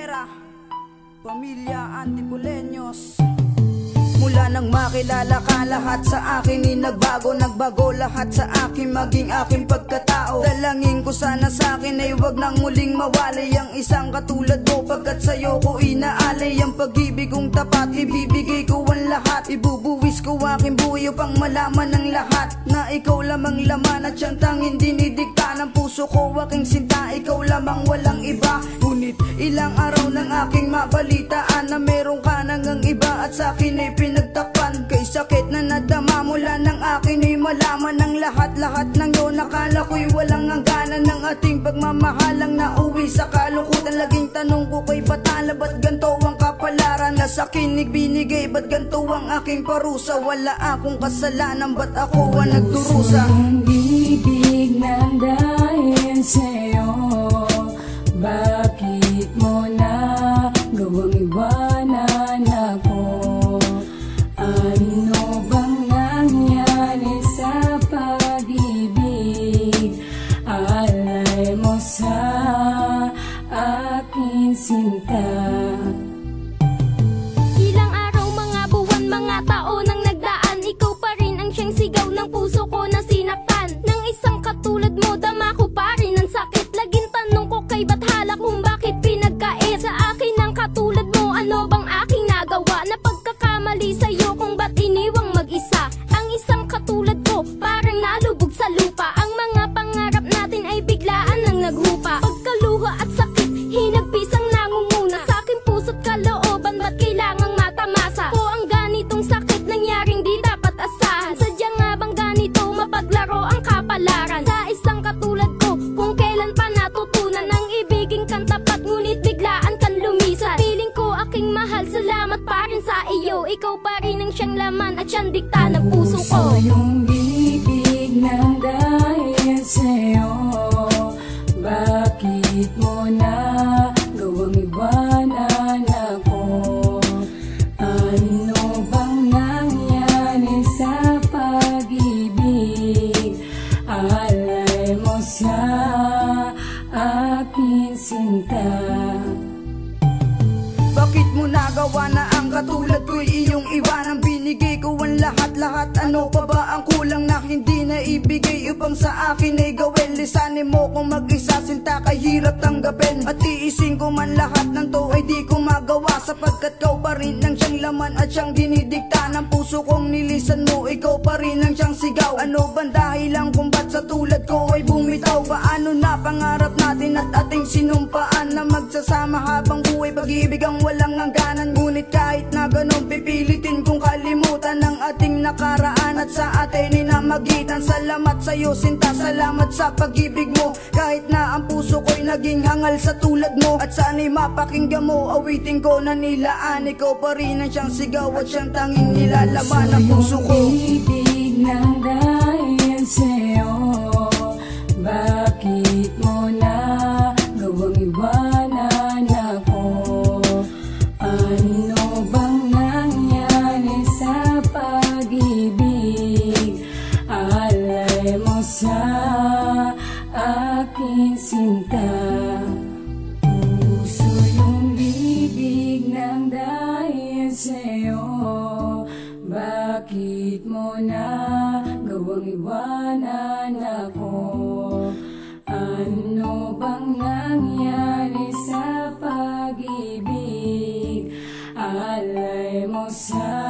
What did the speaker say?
Rivera, Pamilya Antipoleños. Mula nang makilala ka, lahat sa akin ay nagbago lahat sa akin, maging aking pagkatao. Dalangin ko sana sa akin ay wag nang muling mawalay ang isang katulad mo, pagkat sa'yo ko inaalay ang pag-ibig kong tapat. Ibibigay ko ang lahat, ibubuwis ko aking buhay upang malaman ng lahat na ikaw lamang laman at siyang tanging dinidikta ng puso ko. Aking sinta, ikaw lamang, walang iba. Ngunit ilang araw nang aking mabalitaan na meron ka nang ang iba at sa akin ay pinagtakpan. Kay sakit na nadama mula ng akin ay malaman ng lahat ng yun. Nakala ko'y walang hangganan ng ating pagmamahalang nauwi sa kalungkutan. Laging tanong ko kay patala, ba't ganito ang kapalaran na sa akin ibinigay? Ba't ganito ang aking parusa? Wala akong kasalanan, ba't ako ang nagdurusa? Ang ibig ng dahil sa'yo, bakit mo na gawang iwanan ako? Ano bang nangyari sa pag-ibig? Alay mo sa aking sinta. Ilang araw, mga buwan, mga taon ang nagdaan, ikaw pa rin ang siyang sigaw ng puso ko na sinaktan. Nang isang katulad mo, dama ko pa rin ang sakit. Laging tanong ko kay Bathala kung bakit pinagkait sa akin ang katulad mo. Ano bang aking nagawa na pagkakamali sa'yo kung ba't iniwang mag-isa? Ang isang katulad ko parang nalubog sa lupa. Ang mga pangarap natin ay biglaan ang naghupa. Pagkaluha at sakit, hinagpis ang nangunguna sa aking puso't kalooban. Ba't kailangang matamasa ko ang ganitong sakit? Nangyaring di dapat asahan. Sadya nga bang ganito mapaglaro ang kapalaran? Sa isang katulad ko, kung kailan pa natutunan ang ibiging kang tapat, ngunit biglaan kang lumisan. Piling ko aking mahal, salamat pa rin sa iyo. Ikaw pa rin ang siyang laman at siyang dikta ng puso ko. Puso yung ibig ng dahil sa'yo, bakit mo na gawang iwanan ako? Ano bang nangyari sa pag-ibig? Alay mo sa aking sinta. Bakit mo nagawa na ang katulad ko'y iyong iwanan? Binigay ko ang lahat, ano pa ba ang kulang na hindi na ibigay upang sa akin ay gawin? Lisanin mo kung mag-isa, sinta, kahirap tanggapin. At tiisin ko man lahat ng to ay di ko magawa, sapagkat kau pa rin ang siyang laman at siyang dinidikta ng puso kong nilisan mo. Ikaw pa rin ang siyang sigaw. Ano bang dahilan kung ba't sa tulad ko ay bumitaw? Paano na pangarap natin at ating sinumpaan na magsasama habang buhay, pag-ibig ang walang hangganan? Ngunit kahit na ganun, pipilitin kong kalimutan ang ating nakaraan at sa atin ay namagitan. Salamat sa'yo sinta, salamat sa pag-ibig mo. Kahit na ang puso ko'y naging hangal sa tulad mo, at sana'y mapakinggan mo awitin ko na nilaan. Ikaw pa rin ang siyang sigaw at siyang tanging nilalaman ng puso ko. Ang ibig ng dahil sa'yo, bakit mo na gawang iwanan ako? Ano bang nangyari sa pag-ibig? Alay mo sa aking sinta. Puso yung ibig ng dahil sa'yo, bakit mo na gawang iwanan ako? Ano bang nangyari sa pag-ibig? Alay mo sa